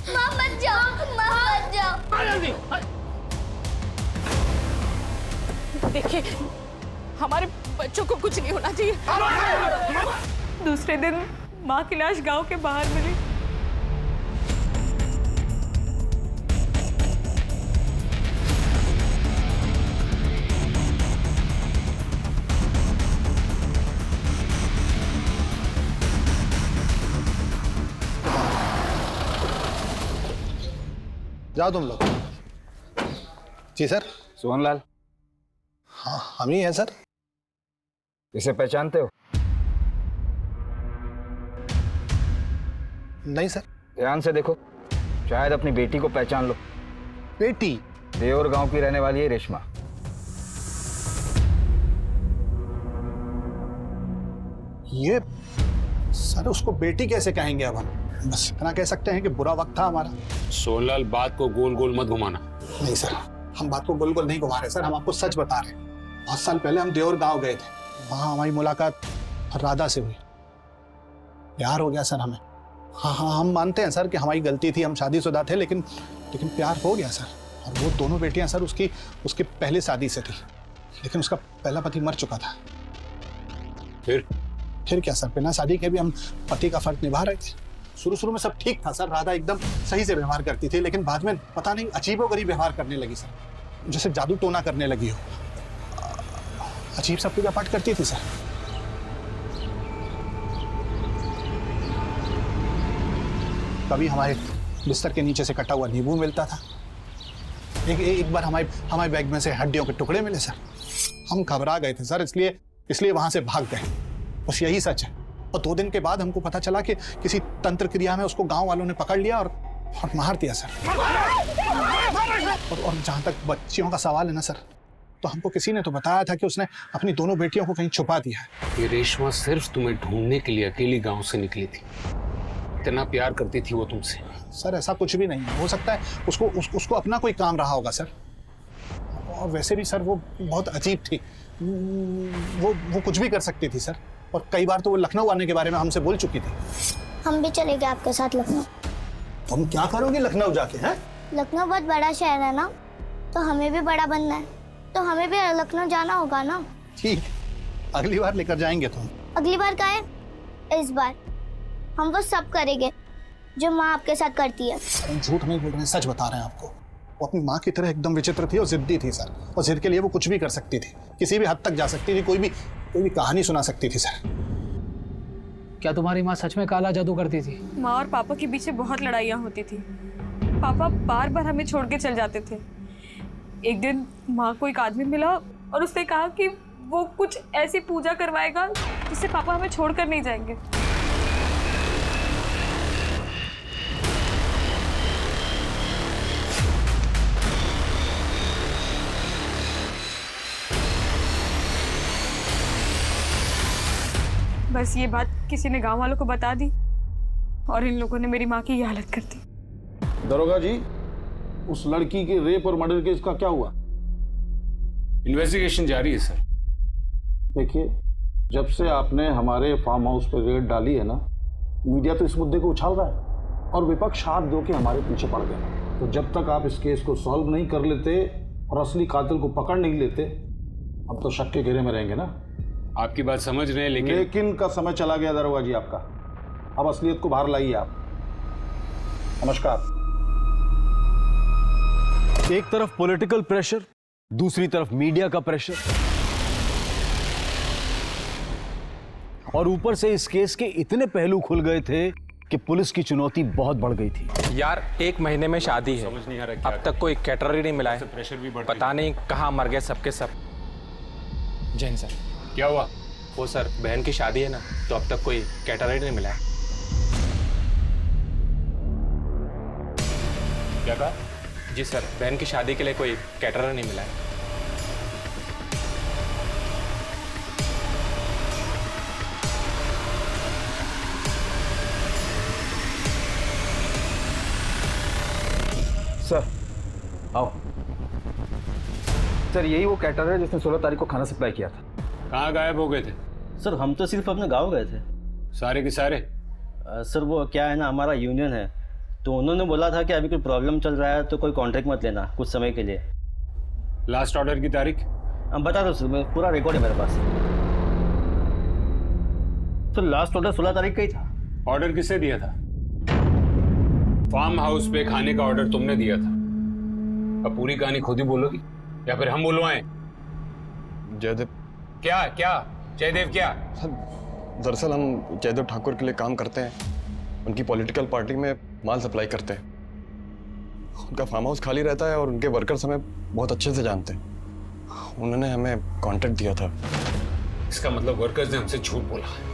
माँ मत जाओ, माँ मत जाओ। देखिए, हमारे बच्चों को कुछ नहीं होना चाहिए। दूसरे दिन माँ की लाश गांव के बाहर मिली। जाओ तुम लोग। जी सर। सोहनलाल। हाँ हम ही हैं सर। इसे पहचानते हो? नहीं सर। ध्यान से देखो, शायद अपनी बेटी को पहचान लो। बेटी? देवर गांव की रहने वाली है रेशमा। ये सर उसको बेटी कैसे कहेंगे अब हम? बस इतना कह सकते हैं कि बुरा वक्त था हमारा। सोहनलाल, बात को गोल गोल मत घुमाना। नहीं सर, हम बात को गोल गोल नहीं घुमा रहे सर, हम आपको सच बता रहे हैं। बहुत साल पहले हम देवर गांव गए थे, वहाँ हमारी मुलाकात राधा से हुई। प्यार हो गया सर हमें। हाँ हाँ, हम मानते हैं सर कि हमारी गलती थी, हम शादीशुदा थे, लेकिन प्यार हो गया सर। और वो दोनों बेटियां सर उसकी पहले शादी से थी, लेकिन उसका पहला पति मर चुका था। फिर क्या सर, बिना शादी के भी हम पति का फर्ज निभा रहे थे। शुरू में सब ठीक था सर, राधा एकदम सही से व्यवहार करती थी, लेकिन बाद में पता नहीं अजीबोगरीब व्यवहार करने लगी सर, जैसे जादू टोना करने लगी हो। अजीब सा पूजा पाठ करती थी सर। कभी हमारे बिस्तर के नीचे से कटा हुआ नींबू मिलता था। एक बार हमारे बैग में से हड्डियों के टुकड़े मिले सर। हम घबरा गए थे सर, इसलिए वहां से भाग गए। बस यही सच है। और 2 दिन के बाद हमको पता चला कि किसी तंत्र क्रिया में उसको गांव वालों ने पकड़ लिया और मार दिया सर। और जहां तक बच्चियों का सवाल है ना सर, तो हमको किसी ने तो बताया था कि उसने अपनी दोनों बेटियों को कहीं छुपा दिया है। ये रेशमा सिर्फ तुम्हें ढूंढने के लिए अकेली गांव से निकली थी। इतना प्यार करती थी वो तुमसे। सर ऐसा कुछ भी नहीं हो सकता है, उसको अपना कोई काम रहा होगा सर। और वैसे भी सर वो बहुत अजीब थी, वो कुछ भी कर सकती थी सर। और कई बार तो वो लखनऊ आने के बारे में हमसे बोल चुकी थी। हम भी चले गए आपके साथ लखनऊ। तुम क्या करोगे लखनऊ जाके? हैं? लखनऊ बहुत बड़ा शहर है ना, तो हमें भी बड़ा बनना है, तो हमें भी लखनऊ जाना होगा ना। ठीक, अगली बार लेकर जाएंगे तुम। अगली बार का है? इस बार हम वो सब करेंगे जो माँ आपके साथ करती है। हम झूठ नहीं बोल रहे हैं, सच बता रहे हैं आपको। वो अपनी माँ की तरह एकदम विचित्र थी और जिद्दी थी सर। और जिद के लिए वो कुछ भी कर सकती थी, किसी भी हद तक जा सकती थी, कोई भी कहानी सुना सकती थी सर। क्या तुम्हारी माँ सच में काला जादू करती थी? माँ और पापा के बीच बहुत लड़ाइयाँ होती थी। पापा बार बार हमें छोड़ के चल जाते थे। एक दिन माँ को एक आदमी मिला और उसने कहा कि वो कुछ ऐसी पूजा करवाएगा जिससे पापा हमें छोड़कर नहीं जाएंगे। बस ये बात किसी ने गांव वालों को बता दी और इन लोगों ने मेरी माँ की ये हालत कर दी। दरोगा जी, उस लड़की के रेप और मर्डर केस का क्या हुआ? इन्वेस्टिगेशन जारी है सर। देखिए, जब से आपने हमारे फार्म हाउस पर रेड डाली है ना, मीडिया तो इस मुद्दे को उछाल रहा है और विपक्ष हाथ धो के हमारे पीछे पड़ गया। तो जब तक आप इस केस को सॉल्व नहीं कर लेते और असली कातिल को पकड़ नहीं लेते, हम तो शक के घेरे में रहेंगे ना। आपकी बात समझ रहे हैं, लेकिन का समय चला गया दरोगा जी आपका। अब असलियत को बाहर लाइए आप। नमस्कार। एक तरफ पॉलिटिकल प्रेशर, दूसरी तरफ मीडिया का प्रेशर। और ऊपर से इस केस के इतने पहलू खुल गए थे कि पुलिस की चुनौती बहुत बढ़ गई थी। यार 1 महीने में शादी है, समझ नहीं आ रहा क्या अब तक कोई कैटरर ही नहीं मिला है। प्रेशर भी बढ़ पता नहीं कहाँ मर गए सबके सब। जैन सर, क्या हुआ? वो सर बहन की शादी है ना, तो अब तक कोई कैटरर ही नहीं मिला है। क्या कहा? जी सर, बहन की शादी के लिए कोई कैटरर नहीं मिला है। सर आओ। सर यही वो कैटर है जिसने 16 तारीख को खाना सप्लाई किया था। कहाँ गायब हो गए थे? सर हम तो सिर्फ अपने गांव गए थे। सारे के सारे? सर वो क्या है ना, हमारा यूनियन है, तो उन्होंने बोला था कि अभी कोई प्रॉब्लम चल रहा है तो कोई कॉन्ट्रैक्ट मत लेना कुछ समय के लिए। लास्ट ऑर्डर की तारीख? हम बता दो सर, पूरा रिकॉर्ड है मेरे पास। तो लास्ट ऑर्डर 16 तारीख का ही था। ऑर्डर किसने दिया था? फार्म हाउस पे खाने का ऑर्डर तुमने दिया था। अब पूरी कहानी खुद ही बोलोगी या फिर हम बुलवाएं? जयदेव। क्या क्या जयदेव क्या? दरअसल हम जयदेव ठाकुर के लिए काम करते हैं, उनकी पॉलिटिकल पार्टी में माल सप्लाई करते हैं। उनका फार्म हाउस खाली रहता है और उनके वर्कर्स हमें बहुत अच्छे से जानते हैं। उन्होंने हमें कॉन्ट्रैक्ट दिया था। इसका मतलब वर्कर्स ने हमसे झूठ बोला है।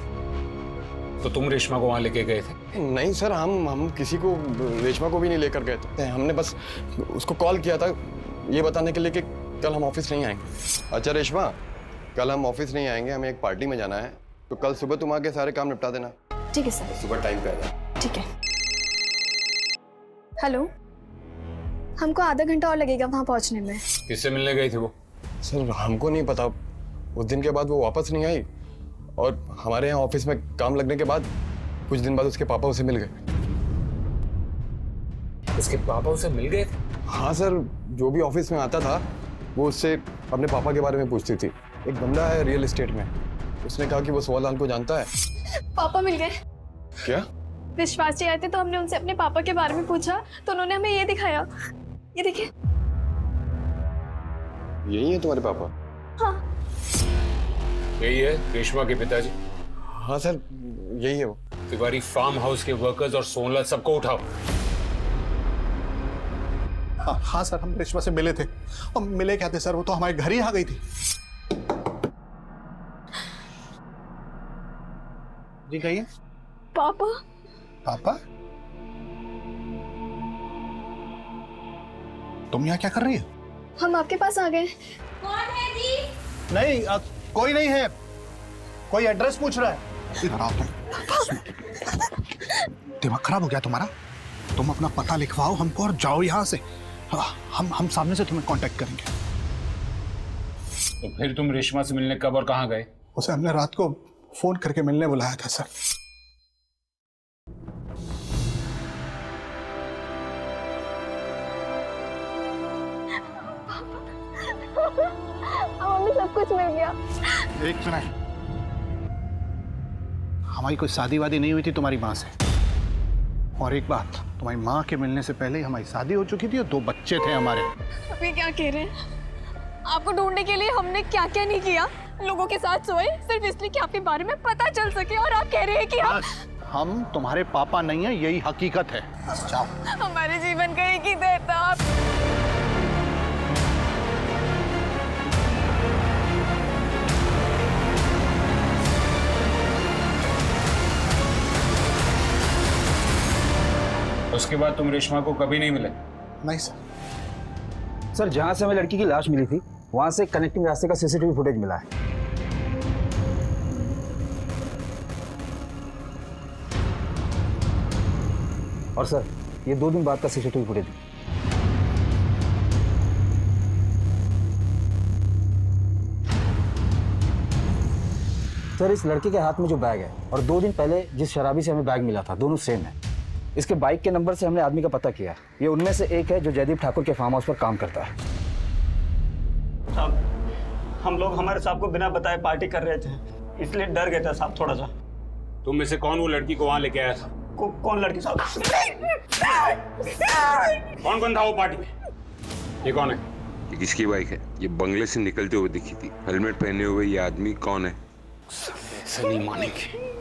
तो तुम रेशमा को वहां लेके गए थे? नहीं सर, हम किसी को, रेशमा को भी नहीं लेकर गए थे। हमने बस उसको कॉल किया था ये बताने के लिए कि कल हम ऑफिस नहीं आएंगे। अच्छा रेशमा, कल हम ऑफिस नहीं आएंगे, हमें एक पार्टी में जाना है, तो कल सुबह तुम आके सारे काम निपटा देना। ठीक है सर। सुबह टाइम पे आ जाना। ठीक है। हेलो, हमको आधा घंटा और लगेगा वहां पहुंचने में। किससे मिलने गई थी वो? सर हमको नहीं पता, उस दिन के बाद वो वापस नहीं आई और हमारे यहाँ ऑफिस में काम लगने के बाद कुछ दिन बाद उसके पापा उसे मिल गए। उसके पापा उसे मिल गए थे? हाँ सर, जो भी ऑफिस में आता था वो उससे अपने पापा के बारे में पूछती थी। एक बंदा है रियल एस्टेट में, उसने कहा कि वो सोहनलाल को जानता है। पापा मिल गए? क्या? विश्वास जी आए थे तो हमने उनसे अपने पापा के बारे में पूछा तो उन्होंने हमें ये दिखाया। ये देखिए। यही है तुम्हारे पापा? हाँ। यही है रेशमा के पिताजी? हाँ सर, यही है वो। तिवारी, फार्म हाउस के वर्कर्स और सोनलाल सबको उठाओ। हाँ सर, हम रेशमा से मिले थे। और मिले क्या थे सर, वो तो हमारे घर ही आ गई थी। जी कहिए। पापा। पापा? तुम यहाँ क्या कर रही हो? हम आपके पास आ गए। कौन है जी? नहीं, कोई नहीं है। कोई एड्रेस पूछ रहा है। इधर आओ तुम। दिमाग खराब हो गया तुम्हारा? तुम अपना पता लिखवाओ हमको और जाओ यहाँ से। हम सामने से तुम्हें कांटेक्ट करेंगे। तो फिर तुम रेशमा से मिलने कब और कहाँ गए? उसे हमने रात को फोन करके मिलने बुलाया था सर। हमें सब कुछ मिल गया। एक मिनट, हमारी कोई शादी वादी नहीं हुई थी तुम्हारी माँ से। और एक बात, तुम्हारी माँ के मिलने से पहले ही हमारी शादी हो चुकी थी और 2 बच्चे थे हमारे। अभी क्या कह रहे हैं? आपको ढूंढने के लिए हमने क्या क्या नहीं किया। लोगों के साथ सोए सिर्फ इसलिए कि आपके बारे में पता चल सके, और आप कह रहे हैं कि हम तुम्हारे पापा नहीं है, यही हकीकत है। जाओ। हमारे जीवन का एक ही दर्द था। आप उसके बाद तुम रेशमा को कभी नहीं मिले? नहीं सर। सर जहां से हमें लड़की की लाश मिली थी वहां से कनेक्टिंग रास्ते का सीसीटीवी फुटेज मिला है। और सर ये 2 दिन बाद का सीसीटीवी फुटेज। सर इस लड़के के हाथ में जो बैग है और 2 दिन पहले जिस शराबी से हमें बैग मिला था, दोनों सेम है। इसके बाइक के नंबर से हमने आदमी का पता किया, ये उनमें से एक है जो जयदीप ठाकुर के फार्म हाउस पर काम करता है। साहब हम लोग हमारे साहब को बिना बताए पार्टी कर रहे थे, इसलिए डर गए थे साहब थोड़ा सा। तुम में से कौन वो लड़की को वहां लेके आया था? कौन लड़की साहब? कौन कौन था वो पार्टी में? ये कौन है? ये किसकी बाइक है? ये बंगले से निकलते हुए दिखी थी। हेलमेट पहने हुए ये आदमी कौन है? ऐसे नहीं मानेंगे।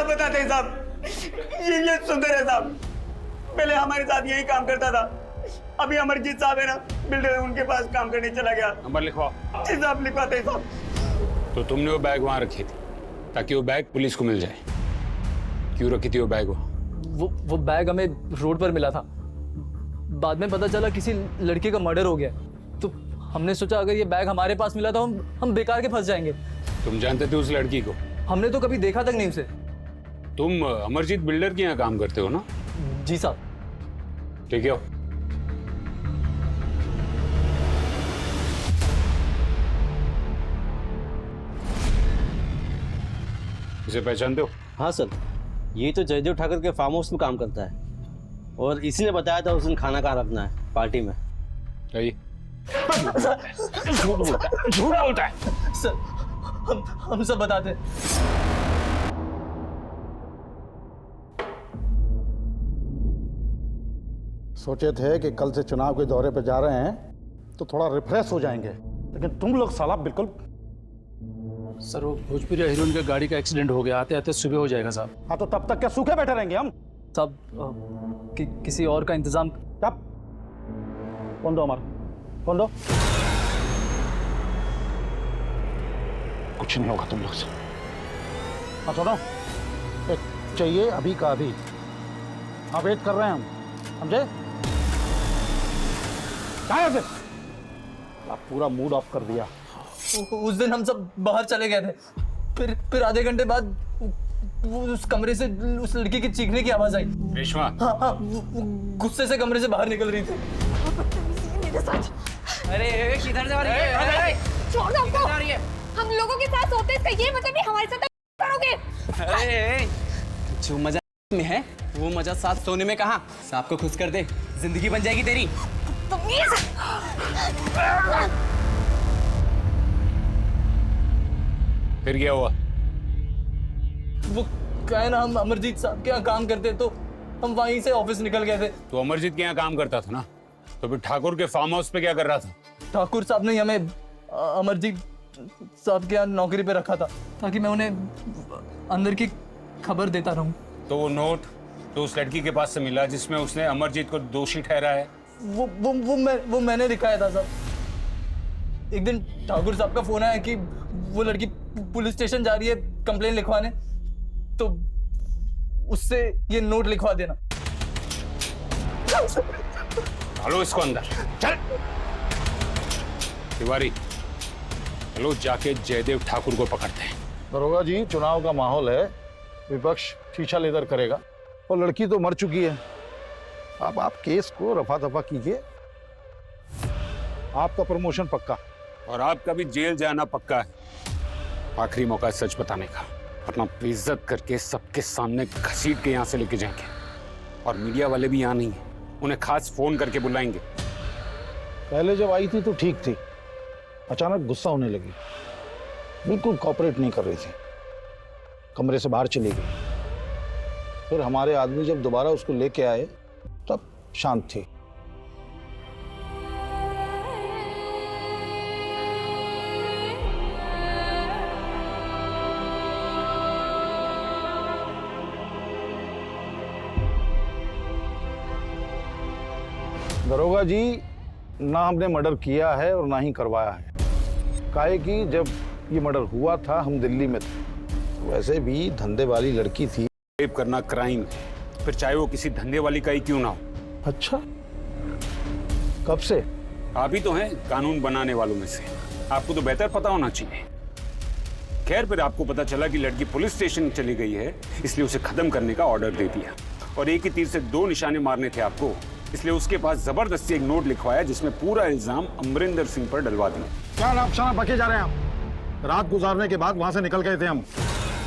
बताते हैं साहब, ये सुंदर है साहब, पहले हमारे साथ यही काम करता था। अभी अमरजीत साहब है ना, बिल्डर, उनके पास काम करने चला गया। नंबर लिखवाओ। जी साहब, लिखवाते हैं साहब। तो तुमने वो बैग वहां रखी थी ताकि वो बैग पुलिस को मिल जाए। क्यों रखी थी वो बैग? वो बैग हमें रोड पर मिला था। बाद में पता चला किसी लड़के का मर्डर हो गया, तो हमने सोचा अगर ये बैग हमारे पास मिला तो हम बेकार के फंस जाएंगे। तुम जानते थे उस लड़की को? हमने तो कभी देखा तक नहीं उसे। तुम अमरजीत बिल्डर के यहाँ काम करते हो ना? जी साहब। ठीक है। इसे पहचानते हो? हाँ सर, ये तो जयदेव ठाकुर के फार्म हाउस में काम करता है और इसी ने बताया था उस दिन खाना कहाँ रखना है पार्टी में। झूठ बोलता है सर, हम सब बताते हैं। सोचे थे कि कल से चुनाव के दौरे पर जा रहे हैं तो थोड़ा रिफ्रेश हो जाएंगे, लेकिन तुम लोग साला बिल्कुल। सर, वो भोजपुरी हीरोइन का गाड़ी का एक्सीडेंट हो गया, आते आते सुबह हो जाएगा साहब। हाँ, तो तब तक क्या सूखे बैठे रहेंगे हम? साहब, किसी और का इंतजाम। कब? कौन दो हमारा? कौन दो? कुछ नहीं होगा तुम लोग से। हाँ सुनो, एक चाहिए अभी का अभी। हाँ, वेट कर रहे हैं हम, समझे? क्या है? आप पूरा मूड ऑफ कर दिया। उस दिन हम सब बाहर चले गए थे, फिर आधे घंटे बाद वो उस कमरे से उस लड़की की चीखने की आवाज आई। रेशमा? हाँ, वो गुस्से से कमरे से बाहर निकल रही थी। अरे किधर जा रही है? छोड़ दो हमको। हम लोगों के साथ सोते इसका ये मतलब नहीं हमारे साथ करोगे। अरे जो मजा में है वो मजा साथ सोने में कहाँ? सांप को खुश कर दे, जिंदगी बन जाएगी तेरी। फिर क्या हुआ? वो कहे ना, हम अमरजीत साहब के यहाँ काम करते, तो हम वहीं से ऑफिस निकल गए थे। तो अमरजीत के यहाँ काम करता था ना, तो फिर ठाकुर के फार्म हाउस पे क्या कर रहा था? ठाकुर साहब ने हमें अमरजीत साहब के यहाँ नौकरी पे रखा था ताकि मैं उन्हें अंदर की खबर देता रहूं। तो वो नोट तो उस लड़की के पास से मिला जिसमें उसने अमरजीत को दोषी ठहराया है? वो मैंने दिखाया था साहब। एक दिन ठाकुर साहब का फोन आया कि वो लड़की पुलिस स्टेशन जा रही है कंप्लेन लिखवाने, तो उससे ये नोट लिखवा देना। चलो इसको अंदर चल। तिवारी, चलो जाके जयदेव ठाकुर को पकड़ते हैं। दरोगा जी, चुनाव का माहौल है, विपक्ष शीशा लेदर करेगा और लड़की तो मर चुकी है। अब आप केस को रफा दफा कीजिए, आपका प्रमोशन पक्का और आपका भी जेल जाना पक्का है। आखिरी मौका है सच बताने का, अपना बेइज्जत करके सबके सामने घसीट के यहाँ से लेके जाएंगे। और मीडिया वाले भी यहाँ नहीं है, उन्हें खास फोन करके बुलाएंगे। पहले जब आई थी तो ठीक थी, अचानक गुस्सा होने लगी, बिल्कुल कॉपरेट नहीं कर रही थी, कमरे से बाहर चली गई। फिर हमारे आदमी जब दोबारा उसको लेके आए तब शांत थी। दरोगा जी, ना हमने मर्डर किया है और ना ही करवाया है। काहे कि जब ये मर्डर हुआ था हम दिल्ली में थे, वैसे भी धंधे वाली लड़की थी। रेप करना क्राइम है, फिर चाहे वो किसी धंधे वाली का ही क्यों ना हो। अच्छा, कब से? आप ही तो हैं कानून बनाने वालों में से, आपको तो बेहतर पता होना चाहिए। खैर, फिर आपको पता चला कि लड़की पुलिस स्टेशन चली गई है, इसलिए उसे खत्म करने का ऑर्डर दे दिया और एक ही तीर से दो निशाने मारने थे आपको, इसलिए उसके पास जबरदस्ती एक नोट लिखवाया जिसमें पूरा इल्जाम अमरिंदर सिंह पर डलवा दिया। क्या आप शाना बके जा रहे हैं आप? रात गुजारने के बाद वहां से निकल गए थे हम,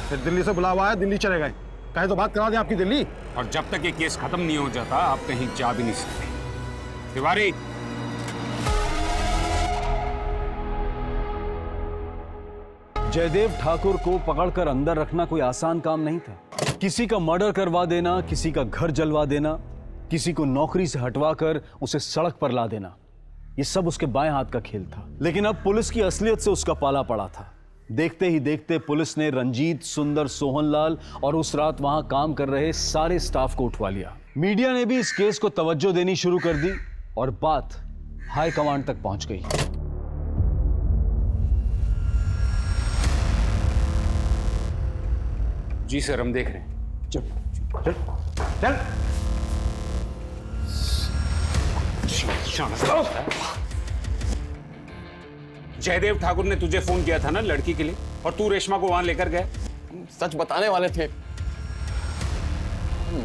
फिर दिल्ली से बुलावा आया, दिल्ली चले गए। कहे तो बात करा दें आपकी दिल्ली। और जब तक ये केस खत्म नहीं हो जाता आप कहीं जा भी नहीं सकते। तिवारी, जयदेव ठाकुर को पकड़कर अंदर रखना कोई आसान काम नहीं था। किसी का मर्डर करवा देना, किसी का घर जलवा देना, किसी को नौकरी से हटवाकर उसे सड़क पर ला देना, ये सब उसके बाएं हाथ का खेल था। लेकिन अब पुलिस की असलियत से उसका पाला पड़ा था। देखते ही देखते पुलिस ने रंजीत, सुंदर, सोहनलाल और उस रात वहां काम कर रहे सारे स्टाफ को उठवा लिया। मीडिया ने भी इस केस को तवज्जो देनी शुरू कर दी और बात हाई कमांड तक पहुंच गई। जी सर, हम देख रहे हैं। चल चल चल। जयदेव ठाकुर ने तुझे फोन किया था ना लड़की के लिए, और तू रेशमा को वहां लेकर गया? सच बताने वाले थे,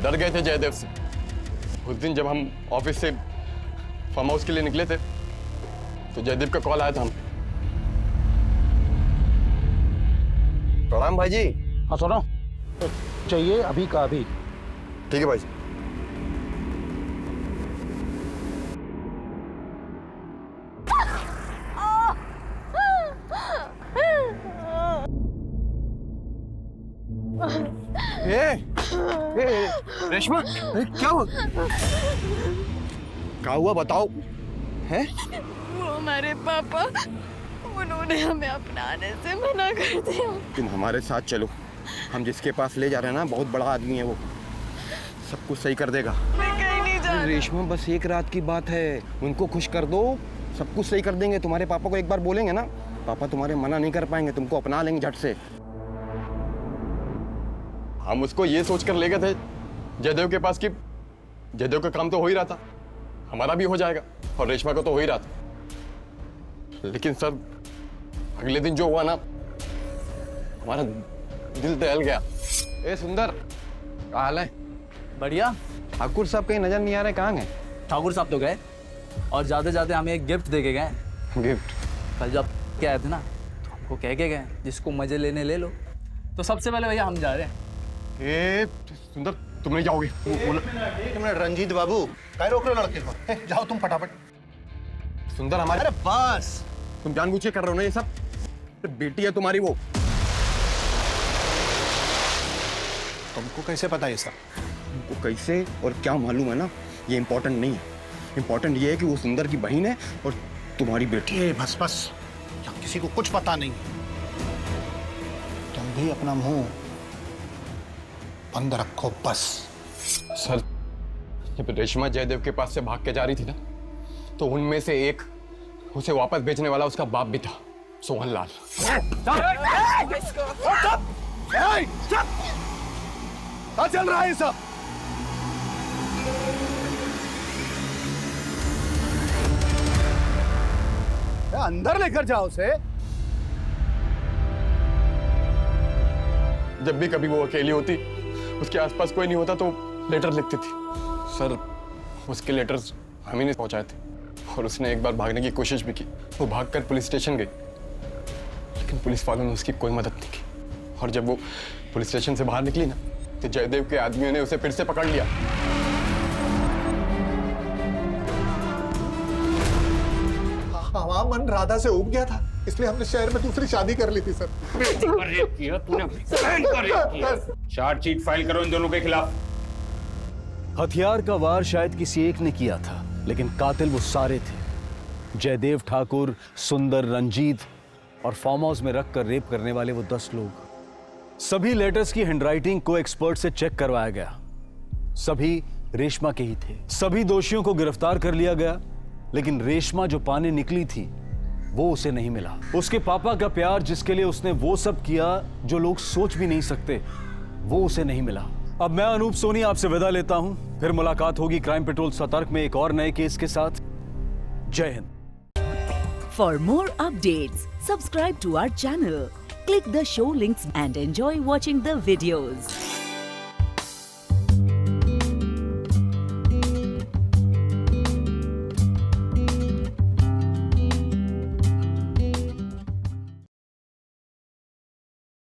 डर गए थे जयदेव से। उस दिन जब हम ऑफिस से फार्म हाउस के लिए निकले थे तो जयदेव का कॉल आया था हम। प्रणाम भाई जी। हाँ सुनो, तो चाहिए अभी का अभी। ठीक है भाई जी। रेशमा, क्या हुआ? क्या हुआ बताओ? हैं? वो हमारे पापा, उन्होंने हमें अपनाने से मना कर दिया। तुम हमारे साथ चलो, हम जिसके पास ले जा रहे हैं ना बहुत बड़ा आदमी है, वो सब कुछ सही कर देगा। मैं कहीं नहीं जा रही। रेशमा बस एक रात की बात है, उनको खुश कर दो, सब कुछ सही कर देंगे। तुम्हारे पापा को एक बार बोलेंगे ना, पापा तुम्हारे मना नहीं कर पाएंगे, तुमको अपना लेंगे झट से। हम उसको ये सोच कर ले गए थे जयदेव के पास कि जयदेव का काम तो हो ही रहा था, हमारा भी हो जाएगा, और रेशमा को तो हो ही रहा था। लेकिन सर अगले दिन जो हुआ ना, हमारा दिल दहल गया। ए सुंदर, क्या हाल है? बढ़िया। ठाकुर साहब कहीं नजर नहीं आ रहे, कहाँ गए? ठाकुर साहब तो गए और जाते जाते हमें एक गिफ्ट दे के गए। गिफ्ट? कल जब क्या आए थे ना, तो हमको कह के गए जिसको मजे लेने ले लो। तो सबसे पहले भैया हम जा रहे हैं। ए सुंदर, तुम नहीं जाओगे? एक मिनट रंजीत बाबू, क्या रोक रहे हो लड़के को? जाओ तुम फटाफट। सुंदर हमारे, अरे बस, तुम जानबूझ के कर रहे हो ना ये सब? बेटी है तुम्हारी वो। तुमको कैसे पता ये सब? तुमको कैसे और क्या मालूम है ना, ये इम्पोर्टेंट नहीं है। इम्पोर्टेंट ये है कि वो सुंदर की बहन है और तुम्हारी बेटी है। बस बस, यहाँ किसी को कुछ पता नहीं। तुम भी अपना मुंह बंद रखो बस। सर, जब रेशमा जयदेव के पास से भाग के जा रही थी ना, तो उनमें से एक उसे वापस भेजने वाला उसका बाप भी था, सोहनलाल। क्या चल रहा है ये सब? अंदर लेकर जाओ उसे। जब भी कभी वो अकेली होती, उसके आसपास कोई नहीं होता, तो लेटर लिखती थी। सर, उसके लेटर्स हम ही ने पहुंचाए थे, और उसने एक बार भागने की कोशिश भी की। वो भागकर पुलिस स्टेशन गई, लेकिन पुलिस वालों ने उसकी कोई मदद नहीं की। और जब वो पुलिस स्टेशन से बाहर निकली ना, तो जयदेव के आदमियों ने उसे फिर से पकड़ लिया। हवा मन राधा से उब गया था, इसलिए हमने शहर में दूसरी शादी कर ली थी सर। चार्जशीट फाइल करो इन दोनों के खिलाफ। हथियार का वार शायद किसी एक ने किया था, लेकिन कातिल वो सारे थे। जयदेव ठाकुर, सुंदर, रंजीत और फार्म हाउस में रखकर रेप करने वाले वो 10 लोग। सभी लेटर्स की हैंडराइटिंग को एक्सपर्ट से चेक करवाया गया। सभी रेशमा के ही थे। सभी दोषियों को गिरफ्तार कर लिया गया, लेकिन रेशमा जो पाने निकली थी वो उसे नहीं मिला। उसके पापा का प्यार, जिसके लिए उसने वो सब किया जो लोग सोच भी नहीं सकते, वो उसे नहीं मिला। अब मैं अनूप सोनी आपसे विदा लेता हूं। फिर मुलाकात होगी क्राइम पेट्रोल सतर्क में एक और नए केस के साथ। जय हिंद। For more updates subscribe to our channel, click the show links and enjoy watching the videos.